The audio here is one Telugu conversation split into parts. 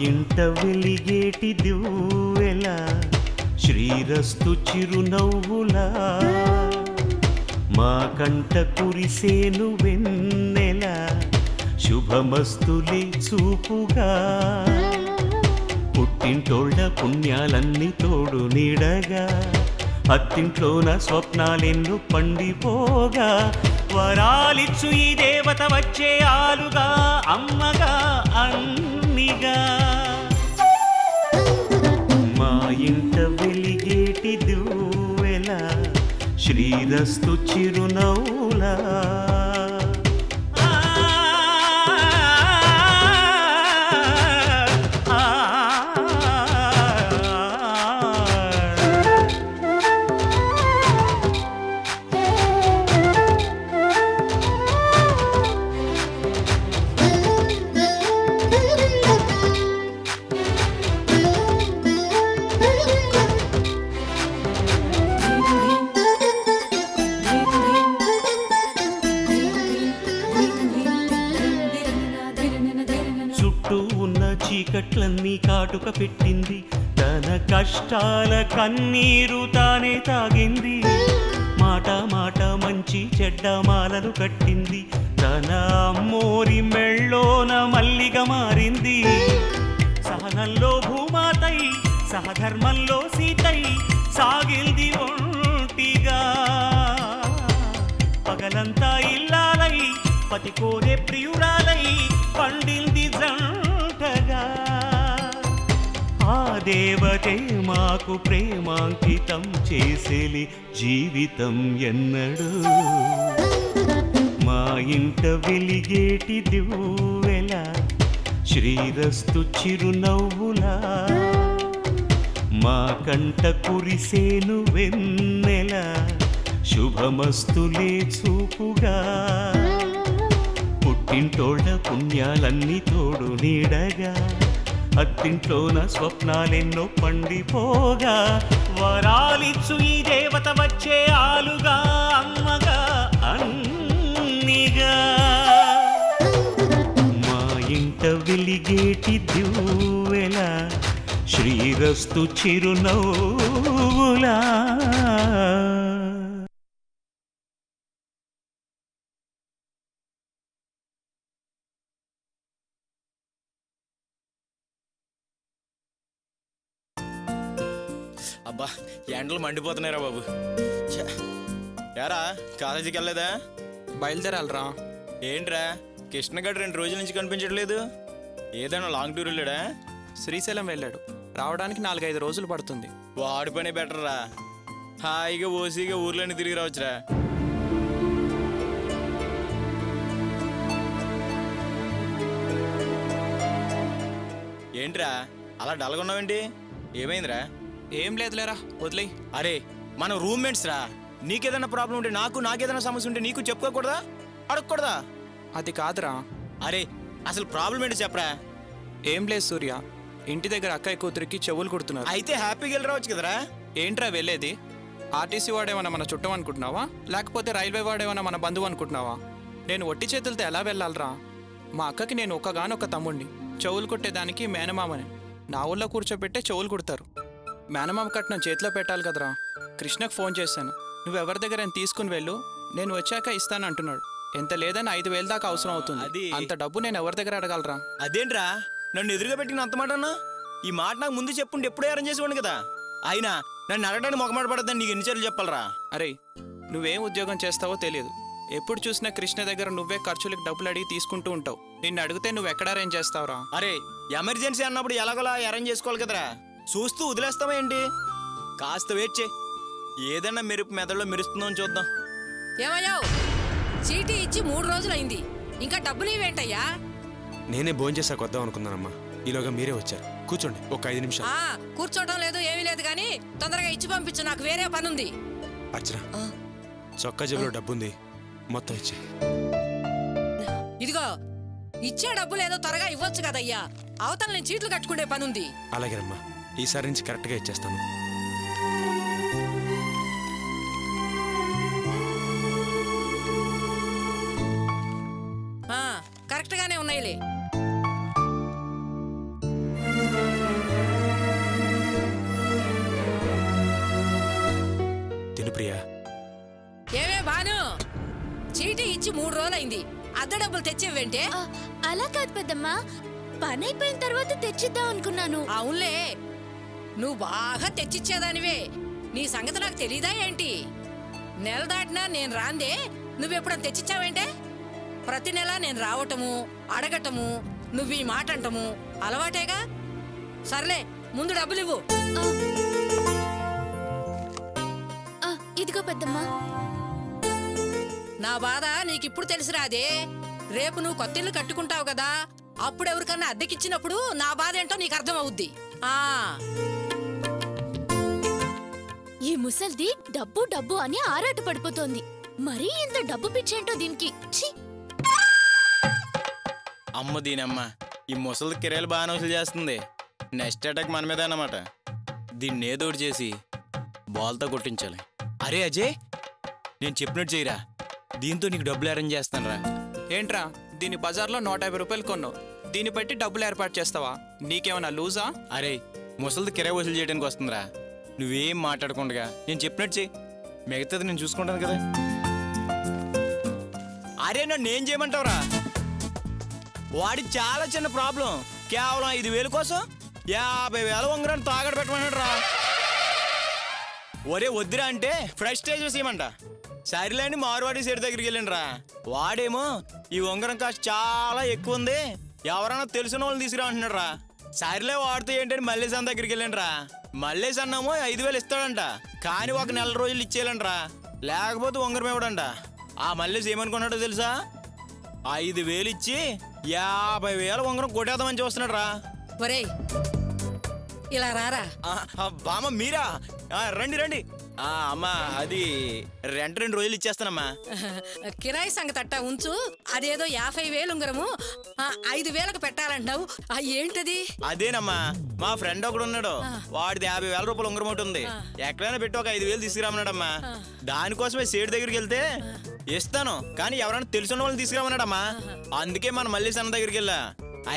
ఇంట వెలిగేటి దివ్వెలా శ్రీరస్తు చిరునవ్వులా మా కంట కురిసేను వెన్నెలా శుభమస్తులే చూపుగా పుట్టింటోళ్ళ పుణ్యాలన్నీ తోడు నీడగా అత్తింట్లోన స్వప్నాలెన్నో పండిపోగా వరాలిచ్చు ఈ దేవత వచ్చే ఆలుగా అమ్మగా అన్నిగా మా ఇంట వెలిగేటి దివ్వెలా శ్రీరస్తు చిరునవ్వులా చీకట్లన్నీ కాటుక పెట్టింది తన కష్టాల కన్నీరు తానే తాగింది మాట మాట మంచి చెడ్డ మాలలు కట్టింది తన అమ్మోరి మెళ్ళోన మల్లిగా మారింది సహనంలో భూమాతై సహధర్మంలో సీతై సాగిల్ది ఒంటిగా పగలంతా ఇల్లాలై పతి కోరే ప్రియురాలై పండింది ఆ దేవతే మాకు ప్రేమాంకితం చేసేలి జీవితం ఎన్నడు మా ఇంట వెలిగేటి దివ్వెలా శ్రీరస్తు చిరునవ్వులా మా కంట కురిసేను వెన్నెలా శుభమస్తులే చూపుగా పుట్టింటోళ్ళ పుణ్యాలన్నీ తోడు నీడగా అత్తింట్లోన స్వప్నాలెన్నో పండిపోగా వరాలిచ్చు ఈ దేవత వచ్చే ఆలుగా అమ్మగా అన్నిగా మా ఇంట వెలిగేటి దివ్వెలా శ్రీరస్తు చిరునవ్వులా అబ్బా ఎండలు మండిపోతున్నారా బాబు. యారా కాలేజీకి వెళ్ళలేదా? బయలుదేరాలరా. ఏంట్రా కృష్ణగడ్ 2 రోజుల నుంచి కనిపించట్లేదు? ఏదైనా లాంగ్ టూర్ వెళ్ళాడా? శ్రీశైలం వెళ్ళాడు. రావడానికి 4-5 రోజులు పడుతుంది. వాడి పని బెటర్ రా. హాయిగా ఓసీగా ఊర్లోనే తిరిగి రావచ్చురా. ఏంట్రా అలా డల్గొన్నావేంటి? ఏమైందిరా? ఏం లేదులేరా, వదిలేయ్. అరే మనం రూమ్మేట్స్ రా. నీకేదైనా ప్రాబ్లం ఉంటే నాకేదైనా సమస్య ఉంటే నీకు చెప్పుకోకూడదా? అడగకూడదా? అది కాదురా. అరే అసలు ప్రాబ్లం ఏంటి చెప్పరా? ఏం లేదు సూర్య, ఇంటి దగ్గర అక్కయ్య కూతురికి చెవులు కుడుతున్నారు. అయితే హ్యాపీగా వెళ్ళి రావచ్చు కదరా. ఏంట్రా వెళ్ళేది? ఆర్టీసీ వాడేమన్నా మన చుట్టం అనుకుంటున్నావా, లేకపోతే రైల్వే వాడేమన్నా మన బంధువు అనుకుంటున్నావా? నేను ఒట్టి చేతులతో ఎలా వెళ్ళాలరా? మా అక్కకి నేను ఒక్కగానొక్క తమ్ముడిని. చెవులు కుట్టేదానికి మేనమామని నా ఊళ్ళో కూర్చోబెట్టే చెవులు కుడతారు. మేనమామ కట్నం చేతిలో పెట్టాలి కదరా. కృష్ణకు ఫోన్ చేశాను, నువ్వెవరి దగ్గర తీసుకుని వెళ్ళు, నేను వచ్చాక ఇస్తాను అంటున్నాడు. ఎంత లేదని 5,000 దాకా అవసరం అవుతుంది. అంత డబ్బు నేను ఎవరి దగ్గర అడగలరా? అదేంట్రా నన్ను ఎదురుగా పెట్టిన అంత మాట అన్నా? ఈ మాట నాకు ముందు చెప్పుంటే ఎప్పుడూ అరేంజ్ చేసేవాడిని కదా. అయినా నన్ను అడగడానికి మొగమాట పడద్దని నీకు ఎన్నిసార్లు చెప్పాలరా? అరే నువ్వేం ఉద్యోగం చేస్తావో తెలియదు. ఎప్పుడు చూసినా కృష్ణ దగ్గర నువ్వే ఖర్చులకు డబ్బులు అడిగి తీసుకుంటూ ఉంటావు. నిన్ను అడిగితే నువ్వు ఎక్కడ అరేంజ్ చేస్తావురా? అరే ఎమర్జెన్సీ అన్నప్పుడు ఎలాగోలా అరేంజ్ చేసుకోవాలి కదరా. చూస్తూ వదిలేస్తావా ఏంటి? కాస్త వెయిట్ చేయి, ఏదన్నా మెరుపు మెదడులో మెరుస్తుందో అని చూద్దాం. ఏమయ్యావు? చీటీ ఇచ్చి 3 రోజులైంది, ఇంకా డబ్బులు ఇవేంటయ్యా? నేనే భోంచేసాక వద్దాం అనుకున్నానమ్మా, ఈలోగా మీరే వచ్చారు. కూర్చోండి ఒక 5 నిమిషాలు. కూర్చోవడం లేదు ఏమీ లేదు కానీ తొందరగా ఇచ్చి పంపించు, నాకు వేరే పనుంది. అర్చన, చొక్కా జేబులో డబ్బుంది, మొత్తం ఇచ్చే. ఇదిగో ఇచ్చే డబ్బులు ఏదో త్వరగా ఇవ్వచ్చు కదయ్యా, అవతల నేను చీట్లు కట్టుకునే పనుంది. అలాగేనమ్మా, ఈసారి నుంచి కరెక్ట్గా ఇచ్చేస్తాను. కరెక్ట్ గానే ఉన్నాయిలే. తిను ప్రియా. ఏమే భాను, చీటీ ఇచ్చి 3 రోజులైంది, అద్దె డబ్బులు తెచ్చేవేంటే? అలా కాదు పెద్దమ్మా, పని అయిపోయిన తర్వాత తెచ్చిద్దాం అనుకున్నాను. అవునులే, నువ్వు బాగా తెచ్చిచ్చేదానివే. నీ సంగతి నాకు తెలీదా ఏంటి? నెల దాటినా నేను రాందే నువ్వెప్పుడని తెచ్చిచ్చావేంటే? ప్రతి నెల నేను రావటము, అడగటము, నువ్వు ఈ మాట అంటము అలవాటేగా. సర్లే, ముందు డబ్బులు ఇవ్వు. ఇదిగో పెద్దమ్మా. నా బాధ నీకిప్పుడు తెలిసిరాదే. రేపు నువ్వు కొత్తిల్లు కట్టుకుంటావు కదా, అప్పుడు ఎవరికన్నా అద్దెకిచ్చినప్పుడు నా బాధ ఏంటో నీకు అర్థం అవుద్ది. ఈ ముసల్ది డబ్బు డబ్బు అని ఆరాట పడిపోతోంది. మరీ ఇంత డబ్బు పిచ్చేంటో దీనికి. అమ్మ దీనమ్మ, ఈ ముసలి కిరాయిలు బాగానే వసూలు చేస్తుంది. నెక్స్ట్ అటాక్ మన మీద అన్నమాట. దీన్ని ఏదోటి చేసి బాల్తో కొట్టించాలి. అరే అజయ్, నేను చెప్పినట్టు చేయరా, దీంతో నీకు డబ్బులు అరేంజ్ చేస్తాను రా. ఏంట్రా, దీని బజార్లో 150 రూపాయలు కొన్నావు, దీన్ని బట్టి డబ్బులు ఏర్పాటు చేస్తావా? నీకేమన్నా లూజా? అరే, ముసలిది కిరాయి వసూలు చేయడానికి వస్తుందిరా. నువ్వేం మాట్లాడకుండా నేను చెప్పినట్టు చెయ్యి, మిగతాది నేను చూసుకుంటాను కదా. అరే, నన్ను ఏం చేయమంటావురా? వాడి చాలా చిన్న ప్రాబ్లం, కేవలం 5,000 కోసం 50,000 ఉంగరాన్ని తాగడ పెట్టమన్నాడు రా. ఒరే వద్దురా అంటే ఫ్రస్టేజ్ చేయమంట. సరిలేని మార్వాడి సైడ్ దగ్గరికి వెళ్ళండి రా. వాడేమో ఈ ఉంగరం కాస్ట్ చాలా ఎక్కువ ఉంది, ఎవరైనా తెలిసిన వాళ్ళని తీసుకురా అంటున్నాడు రా. సరిలే వాడితే ఏంటని మల్లేశ్ అన్న దగ్గరికి వెళ్ళండి రా. మల్లేశ్ అన్నామో 5,000 ఇస్తాడంట, కానీ ఒక నెల రోజులు ఇచ్చేయాలంట రా, లేకపోతే ఉంగరం ఇవ్వడంట. ఆ మల్లేశ్ ఏమనుకున్నాడో తెలుసా? 5,000 ఇచ్చి 50,000 ఉంగరం కొట్టేద్దామని చూస్తున్నాడు రా. ఒరేయ్, ఇలా రారా. బామ్మ మీరా? రండి రండి. అమ్మా, అది రెంట్ 2 రోజులు ఇచ్చేస్తానమ్మా. కిరాయి సంగతి అట్టా ఉంచు. అదేదో 50,000 ఉంగరము 5,000కు పెట్టాలంటున్నావు, ఏంటది? అదేనమ్మా, మా ఫ్రెండ్ ఒకడు ఉన్నాడు, వాడిది 50,000 రూపాయలు ఉంగరం ఒకటి ఉంది. ఎక్కడైనా పెట్టి ఒక 5,000 తీసుకురామన్నాడమ్మా. దానికోసమే సేటు దగ్గరికి వెళ్తే ఇస్తాను, కానీ ఎవరైనా తెలిసిన వాళ్ళని తీసుకురామన్నాడమ్మా. అందుకే మన మల్లేశ్ అన్న దగ్గరికి వెళ్ళా.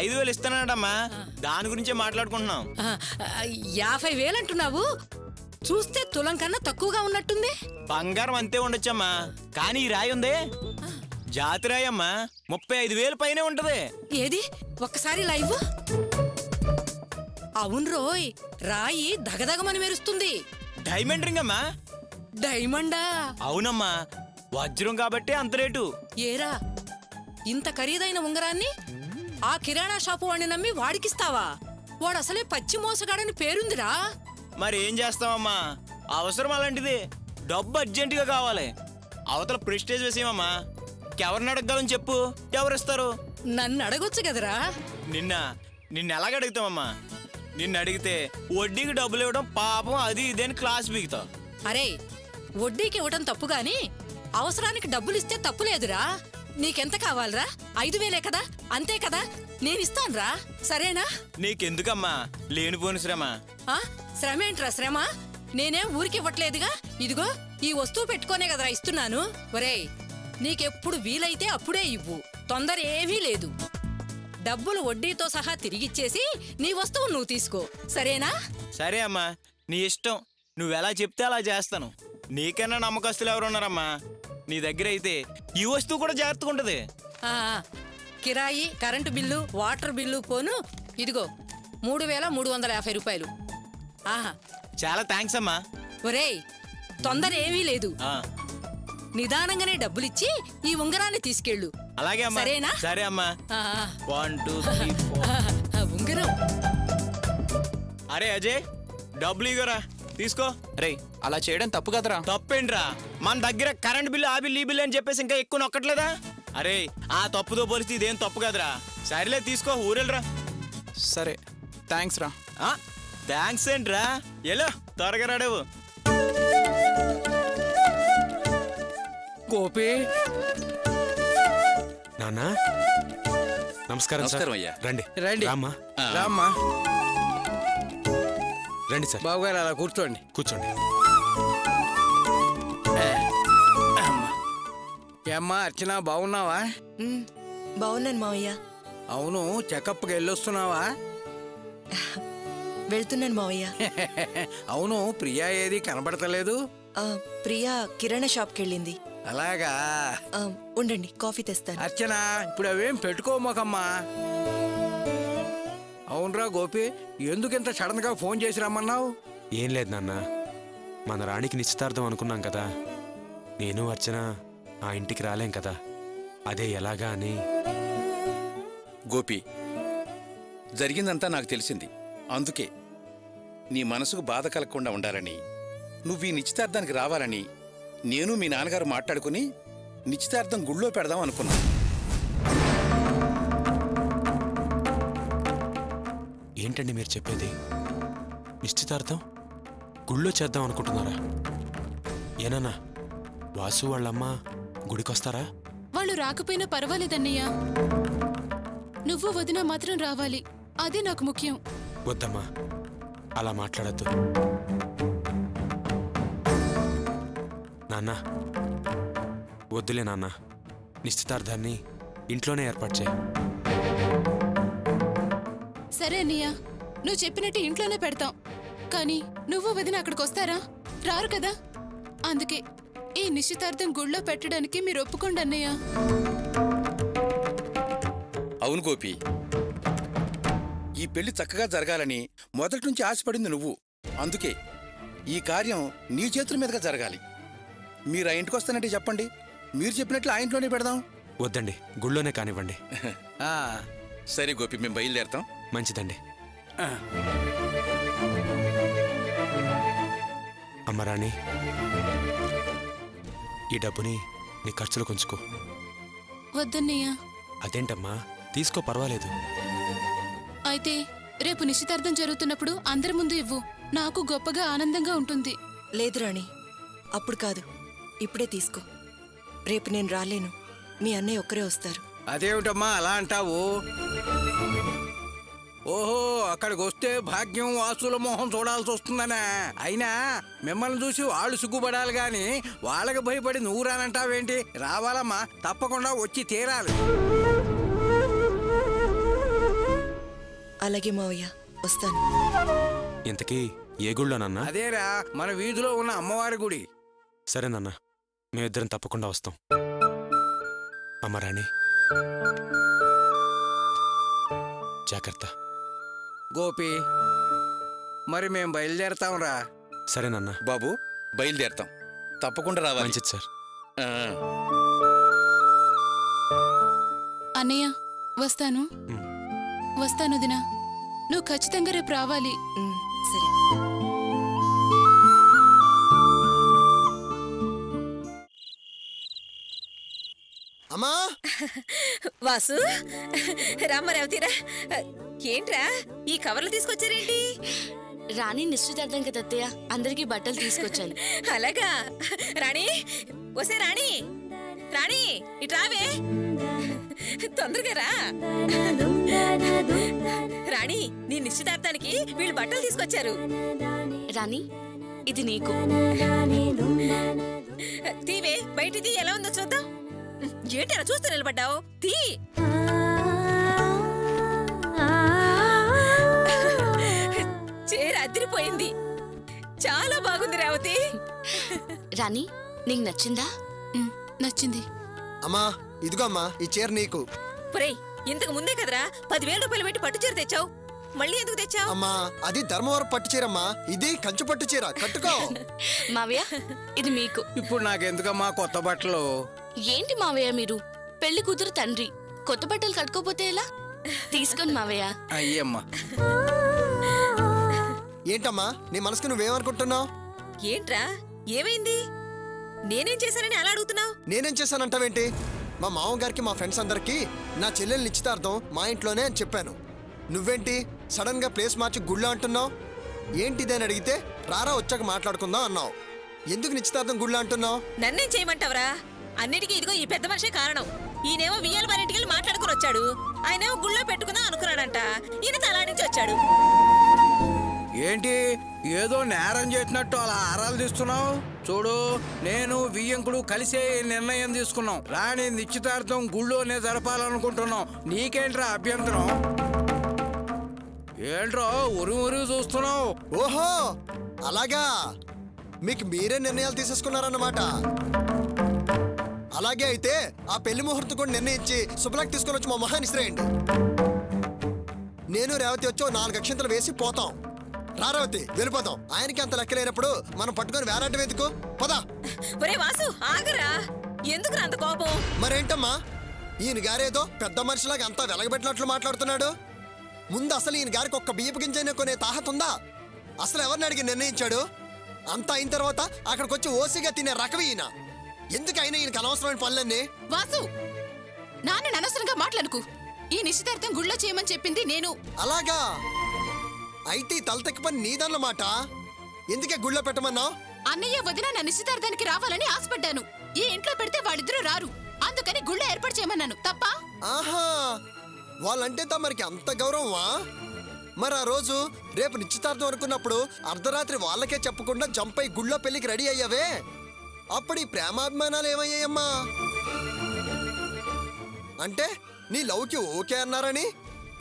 5,000 ఇస్తానన్నాడమ్మా, దాని గురించే మాట్లాడుకుంటున్నాం. 50,000 అంటున్నావు? చూస్తే తులం కన్నా తక్కువగా ఉన్నట్టుంది. బంగారం అంతే ఉండొచ్చమ్మా, కానీ ఈ రాయి ఉందే జాతి రాయి అమ్మా, 35,000 పైనే ఉంటది. ఏది ఒక్కసారి లైవ్? అవును రోయ్, రాయి దగదగమని మెరుస్తుంది. డైమండ్ రింగ్ అమ్మా. డైమండా? అవునమ్మా, వజ్రం కాబట్టి అంత రేటు. ఏరా, ఇంత ఖరీదైన ఉంగరాన్ని ఆ కిరాణా షాపు వాడిని నమ్మి వాడికిస్తావా? వాడు అసలే పచ్చి మోసగాడని పేరుందిరా. మరి ఏం చేస్తావమ్మా, అవసరం అలాంటిది. డబ్బు అర్జెంటుగా కావాలి. అవతల ప్రెస్టేజ్ వేసేమమ్మా. ఎవరిని అడగలని చెప్పు, ఎవరిస్తారు? నన్ను అడగొచ్చు కదరా. నిన్ను ఎలాగ అడుగుతామమ్మా? నిన్ను అడిగితే వడ్డీకి డబ్బులు ఇవ్వడం పాపం, అది ఇదేని క్లాస్ బీగుతావు. అరే, వడ్డీకి ఇవ్వడం తప్పు గాని అవసరానికి డబ్బులు ఇస్తే తప్పు లేదురా. నీకెంత కావాలరా? 5,000 కదా, అంతే కదా, నేనిస్తానురా, సరేనా? నీకెందుకమ్మా లేనిపోని శ్రమ? శ్రమ ఏంట్రా శ్రమ? నేనేం ఊరికి ఇవ్వట్లేదుగా. ఇదిగో ఈ వస్తువు పెట్టుకోనే కదరా ఇస్తున్నాను. ఒరేయ్, నీకెప్పుడు వీలైతే అప్పుడే ఇవ్వు, తొందర ఏమీ లేదు. డబ్బులు వడ్డీతో సహా తిరిగిచ్చేసి నీ వస్తువు నువ్వు తీసుకో, సరేనా? సరే అమ్మా, నీ ఇష్టం, నువ్వెలా చెప్తే అలా చేస్తాను. నీకన్నా నమ్మకస్తులు ఎవరున్నారమ్మా? నీ దగ్గర అయితే ఈ వస్తువు కూడా జాగ్రత్తగా ఉంటది. కిరాయి, కరెంటు బిల్లు, వాటర్ బిల్లు పోను ఇదిగో 3,350 రూపాయలు. చాలా థ్యాంక్స్ అమ్మా. ఒరేయ్, తొందర ఏమీ లేదు, నిదానంగానే డబ్బులిచ్చి ఈ ఉంగరాన్ని తీసుకెళ్ళు. అలాగే అమ్మా. సరేనా? సరే అమ్మా. 1 2 3 4 ఉంగరం. అరే అజయ్, డబ్బులు ఇగోరా, తీసుకో. రే, అలా చేయడం తప్పు కదరా. తప్పేంట్రా? మన దగ్గర కరెంట్ బిల్లు, ఆ బిల్లు, ఈ బిల్లు అని చెప్పేసి ఇంకా ఎక్కువ నొక్కట్లేదా? అరే, ఆ తప్పుతో పోలిస్తే ఇదేం తప్పు కదరా. సరేలే, తీసుకో, ఊరెళ్ళరా. సరే, థ్యాంక్స్ రా. థ్యాంక్స్ ఏంట్రా, ఎలో త్వరగా రాడేవు. గోపి నాన్న నమస్కారం సార్. అయ్యా. రండి రండి. రామ్మా. రామ్మా. రండి సార్. బాబు గారు అలా కూర్చోండి. కూర్చోండి. ఏమ్మా అర్చన, బాగున్నావా? బాగున్నాను మావయ్య. అవును, చెకప్కి వెళ్ళొస్తున్నావా? వెళ్తున్నాను మావయ్య. అవును, ప్రియా ఏది కనబడతలేదు? ప్రియా కిరాణా షాప్కి వెళ్ళింది. అలాగా. ఉండండి, కాఫీ తెస్తాను. అర్చన, ఇప్పుడు అవేం పెట్టుకోమోకమ్మా. అవునరా గోపి, ఎందుకింత సడన్ గా ఫోన్ చేసి రమ్మన్నావు? ఏం లేదు నాన్న, మన రాణికి నిశ్చితార్థం అనుకున్నాం కదా. నేను అర్చన ఆ ఇంటికి రాలేం కదా, అదే ఎలాగా అని. గోపి, జరిగిందంతా నాకు తెలిసింది. అందుకే నీ మనసుకు బాధ కలగకుండా ఉండాలని, నువ్వు ఈ నిశ్చితార్థానికి రావాలని నేను మీ నాన్నగారు మాట్లాడుకుని నిశ్చితార్థం గుళ్ళో పెడదాం అనుకున్నా. ఏంటండి మీరు చెప్పేది? నిశ్చితార్థం గుళ్ళో చేద్దాం అనుకుంటున్నారా? ఏనన్నా వాసు వాళ్ళమ్మ గుడికొస్తారా? వాళ్ళు రాకపోయినా పర్వాలేదన్నయ్యా, నువ్వు వదిన మాత్రం రావాలి, అదే నాకు ముఖ్యం. వద్దమ్మా, అలా మాట్లాడద్దు. నాన్న వద్దులే నాన్న, నిశ్చితార్థాన్ని ఇంట్లోనే ఏర్పాటు చేయి. సరే అన్నయ్య, నువ్వు చెప్పినట్టు ఇంట్లోనే పెడతాం. కానీ నువ్వు వదిన అక్కడికి వస్తారా? రారు కదా. అందుకే ఈ నిశ్చితార్థం గుళ్ళో పెట్టడానికి మీరు ఒప్పుకోండి అన్నయ్య. అవును గోపి, ఈ పెళ్లి చక్కగా జరగాలని మొదటి నుంచి ఆశపడింది నువ్వు. అందుకే ఈ కార్యం నీ చేతుల మీదుగా జరగాలి. మీరు ఆ ఇంటికి వస్తానంటే చెప్పండి, మీరు చెప్పినట్లు ఆ ఇంట్లోనే పెడదాం. వద్దండి, గుళ్ళోనే కానివ్వండి. సరే గోపి, మేము బయలుదేరతాం. మంచిదండి. అమ్మరాణి, ఈ డబ్బుని నీ ఖర్చులు కొంచుకో. వద్దన్నయ్య. అదేంటమ్మా, తీసుకో, పర్వాలేదు. అయితే రేపు నిశ్చితార్థం జరుగుతున్నప్పుడు అందరి ముందు ఇవ్వు, నాకు గొప్పగా ఆనందంగా ఉంటుంది. లేదు రాణి, అప్పుడు కాదు, ఇప్పుడే తీసుకో. రేపు నేను రాలేను, మీ అన్నయ్య ఒక్కరే వస్తారు. అదేమిటమ్మా అలా అంటావు? ఓహో, అక్కడికి వస్తే భాగ్యం వాసుల మోహం చూడాల్సి వస్తుందనా? అయినా మిమ్మల్ని చూసి వాళ్ళు సిగ్గుపడాలి గాని వాళ్ళకి భయపడి నువ్వు రానంటావేంటి? రావాలమ్మా, తప్పకుండా వచ్చి తీరాలి. అలాగే మావయ్య, వస్తాను. ఇంతకీ ఏ గుళ్ళోనన్నా? అదేరా, మన వీధిలో ఉన్న అమ్మవారి గుడి. సరేనన్నా, మేమిద్దరం తప్పకుండా వస్తాం. అమ్మరాణి, జాగ్రత్త. గోపి, మరి మేం బయలుదేరతాంరా. సరేనన్నా. బాబు, బయలుదేరతాం, తప్పకుండా రావాలి. మంచిది సార్. అన్నయ్య, వస్తాను. వస్తాను దినా, నువ్వు ఖచ్చితంగా రేపు రావాలి. సరే. అమ్మా వాసు, రామ్మ రేవతిరా, ఏంట్రా ఈ కవర్లు తీసుకొచ్చారేంటి? రాణి నిశ్చితార్థం కదా అత్తయ్య, అందరికీ బట్టలు తీసుకొచ్చాను. అలాగా. రాణి, వసే రాణి, రాణి ఇట్రావే, తొందరగా రా. రాణి, నీ నిశ్చితార్థానికి వీళ్ళు బట్టలు తీసుకొచ్చారు. రాణి, ఇది నీకు. తీవే, బయటిది ఎలా ఉందో చూద్దాం. ఏంటి అలా చూస్తూ నిలబడ్డావు? తీ. చీర అదిరిపోయింది, చాలా బాగుంది రేవతి. రాణి, నీకు నచ్చిందా? నచ్చింది. అమ్మా, ఇదిగో అమ్మా, ఈ చీర నీకు. పురేయ్, ఇంతకు ముందే కదరా 10,000 రూపాయలు పెట్టి పట్టు చీర తెచ్చావు, మళ్ళీ ఎందుకు తెచ్చావు? అమ్మా, అది ధర్మవరం పట్టు చీరమ్మా, ఇది కంచు పట్టు చీర, కట్టుకో. మావయ్య, ఇది మీకు. ఇప్పుడు నాకెందుకమ్మా కొత్త బట్టలు? ఏంటి మావయ్య మీరు, పెళ్లి కూతురు తండ్రి, కొత్త బట్టలు కట్టుకోపోతే ఎలా? తీసుకోండి మావయ్య. అయ్యమ్మా. ఏంటమ్మా, నీ మనసుకు నువ్వేమనుకుంటున్నావు? ఏంట్రా, ఏమైంది? నేనేం చేశానని అలా అడుగుతున్నావు? నేనేం చేశానంటావేంటి? మా మామగారికి, మా ఫ్రెండ్స్ అందరికి నా చెల్లెలు నిశ్చితార్థం మా ఇంట్లోనే అని చెప్పాను. నువ్వేంటి సడన్ గా ప్లేస్ మార్చి గుళ్ళో అంటున్నావు? ఏంటిదని అడిగితే రారా వచ్చాక మాట్లాడుకుందాం అన్నావు. ఎందుకు నిశ్చితార్థం గుళ్ళో అంటున్నావు? నన్నేం చేయమంటావరా? అన్నిటికీ ఇదిగో ఈ పెద్ద మనిషే కారణం. ఈయనేమో వియ్యాల వారింటికి వెళ్ళి మాట్లాడుకుని వచ్చాడు, ఆయనేమో గుళ్ళో పెట్టుకుందాం అనుకున్నాడంట, ఈయన తలా నుంచి వచ్చాడు. ఏంటి ఏదో నేరం చేసినట్టు అలా ఆరాలు తీస్తున్నావు? చూడు, నేను వియ్యంకుడు కలిసే నిర్ణయం తీసుకున్నాం. రాణి నిశ్చితార్థం గుళ్ళోనే జరపాలనుకుంటున్నాం. నీకేంట్రా అభ్యంతరం? ఏంట్రో ఉరి చూస్తున్నావు? ఓహో అలాగా, మీకు మీరే నిర్ణయాలు తీసేసుకున్నారన్నమాట. అలాగే అయితే ఆ పెళ్లి ముహూర్తం కూడా నిర్ణయించి శుభ్లాక్ తీసుకొని వచ్చి మా మొహాన్ని ఇసిరేయండి. నేను రేవతి వచ్చి 4 అక్షంతలు వేసి పోతాం. రారవతి వెళ్ళిపోతాం. ఆయనకి అంత లెక్కలేనప్పుడు మనం పట్టుకొని వేలాడటం ఎందుకు? పదా. ఒరే వాసు ఆగరా, ఎందుకు అంత కోపం? మరేంటమ్మా, ఈయన గారేదో పెద్ద మనిషిలాగా అంతా వెలగబెట్టినట్లు మాట్లాడుతున్నాడు. ముందు అసలు ఈయన గారికి ఒక్క బియ్యపు గింజైనా కొనే తాహత ఉందా? అసలు ఎవరిని అడిగి నిర్ణయించాడు? అంతా అయిన తర్వాత అక్కడికి వచ్చి ఓసిగా తినే రకం ఈయన. ఎందుకు అయినా ఈయనకి అనవసరమైన పనులన్నీ? వాసు, నాన్న అనవసరంగా మాట్లాడుకు. ఈ నిశ్చితార్థం గుళ్ళో చేయమని చెప్పింది నేను. అలాగా అయితే ఈ తలతెక్కి పని నీదన్నమాట. ఎందుకే గుళ్ళో పెట్టమన్నావు? అన్నయ్య వదిన నా నిశ్చితార్థానికి రావాలని ఆశపడ్డాను. ఈ ఇంట్లో పెడితే వాళ్ళిద్దరూ రారు, అందుకని గుళ్ళో ఏర్పాటు చేయమన్నాను. తప్ప? ఆహా, వాళ్ళంటే తమరికి అంత గౌరవమా? మరి ఆ రోజు రేపు నిశ్చితార్థం అనుకున్నప్పుడు అర్ధరాత్రి వాళ్ళకే చెప్పకుండా జంప్ అయి గుళ్ళో పెళ్లికి రెడీ అయ్యావే, అప్పుడు ఈ ప్రేమాభిమానాలు ఏమయ్యాయమ్మా? అంటే నీ లవ్కి ఓకే అన్నారని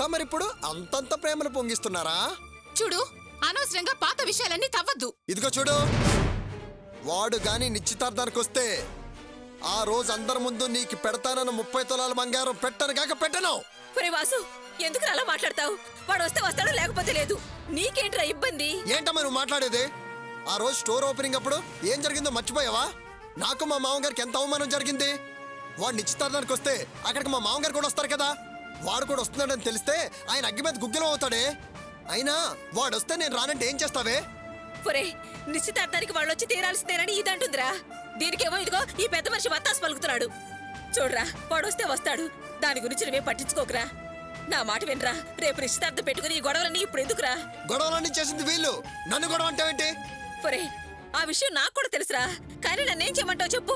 తమరిప్పుడు అంతంత ప్రేమను పొంగిస్తున్నారా? చూడు, అనవసరంగా పాత విషయాలన్నీ తవ్వద్దు. ఇదిగో చూడు, వాడు గాని నిశ్చితార్థానికి వస్తే ఆ రోజు అందరి ముందు నీకు పెడతానన్న 30 తులాల బంగారం పెట్టను కాక పెట్టను. ఒరే వాసు, ఎందుకు అలా మాట్లాడతావు? వాడు వస్తే వస్తాడు, లేకపోతే లేదు. నీకేంట్రా ఇబ్బంది? ఏంటమ్మా నువ్వు మాట్లాడేది? ఆ రోజు స్టోర్ ఓపెనింగ్ అప్పుడు ఏం జరిగిందో మర్చిపోయావా? నాకు మా మామగారికి ఎంత అవమానం జరిగింది. వాడు నిశ్చితార్థానికి వస్తే అక్కడికి మా మామగారు కూడా వస్తారు కదా. వాడు కూడా వస్తున్నాడని తెలిస్తే ఆయన అగ్గి మీద గుగ్గిలం అవుతాడే. అయినా వాడు వస్తే నేను రానంటే ఏం చేస్తావే? ఒరే, నిశ్చితార్థానికి వాళ్ళు వచ్చి తీరాల్సిందేనని ఇదంటుందిరా. దీనికేమో ఇదిగో ఈ పెద్ద మనిషి వత్తాసు పలుకుతున్నాడు. చూడరా, వాడు వస్తే వస్తాడు, దాని గురించి నువ్వే పట్టించుకోకరా. నా మాట వినరా. రేపు నిశ్చితార్థం పెట్టుకుని ఈ గొడవలన్నీ ఇప్పుడు ఎందుకురా? గొడవలన్నీ చేసింది వీళ్ళు, నన్ను గొడవ అంటావేంటి? ఒరే, ఆ విషయం నాకు కూడా తెలుసురా, కానీ నన్నేం చేయమంటావు చెప్పు.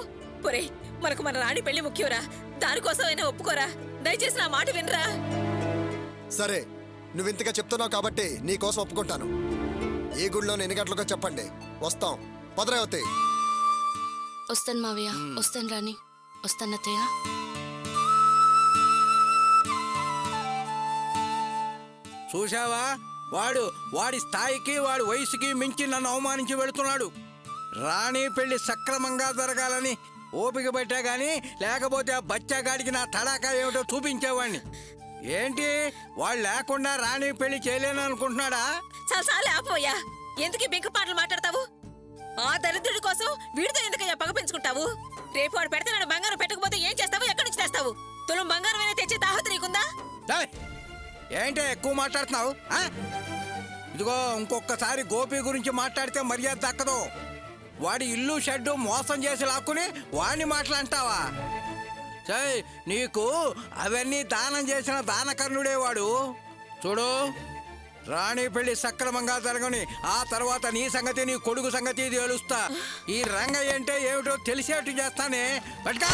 ఒరే, మనకు మన రాణి పెళ్లి ముఖ్యంరా. దానికోసమైనా ఒప్పుకోరా. దయచేసి నా మాట వినరా. సరే, నువ్వు ఇంతగా చెప్తున్నావు కాబట్టి నీ కోసం ఒప్పుకుంటాను. ఏ గుడిలో ఎన్ని గంటలకో చెప్పండి, వస్తాం. పదరావతి. వస్తాను మావయ్య, వస్తాను రాణి, వస్తాను అత్తయ్య. చూశావా, వాడి స్థాయికి వాడి వయసుకి మించి నన్ను అవమానించి వెళుతున్నాడు. రాణి పెళ్లి సక్రమంగా జరగాలని ఓపిక పెట్టా గాని, లేకపోతే ఆ బచ్చాగాడికి నా తడాకా ఏమిటో చూపించేవాడిని. ఏంటి, వాళ్ళు లేకుండా రాణి పెళ్లి చేయలేను అనుకుంటున్నాడా? చాలా ఆపోయా, ఎందుకు బింక పాటలు మాట్లాడతావు? ఆ దరిద్రుడి కోసం వీడితో ఎందుకయ్యా పగ పెంచుకుంటావు? రేపు వాడు పెడితే నన్ను బంగారం పెట్టకపోతే ఏం చేస్తావు? ఎక్కడి నుంచి తెస్తావు? తులం బంగారం తెచ్చే తాహత నీకుందా? ఏంటి ఎక్కువ మాట్లాడుతున్నావు? ఇదిగో, ఇంకొకసారి గోపి గురించి మాట్లాడితే మర్యాద దక్కదు. వాడి ఇల్లు షెడ్డు మోసం చేసి లాక్కుని వాడిని మాట్లాంటావా? నీకు అవన్నీ దానం చేసిన దానకర్ణుడే వాడు. చూడు, రాణి పెళ్లి సక్రమంగా జరగని ఆ తర్వాత నీ సంగతి, నీ కొడుకు సంగతి తెలుస్తా. ఈ రంగయ్య అంటే ఏమిటో తెలిసేట్టు చేస్తానే. పట్టుకా.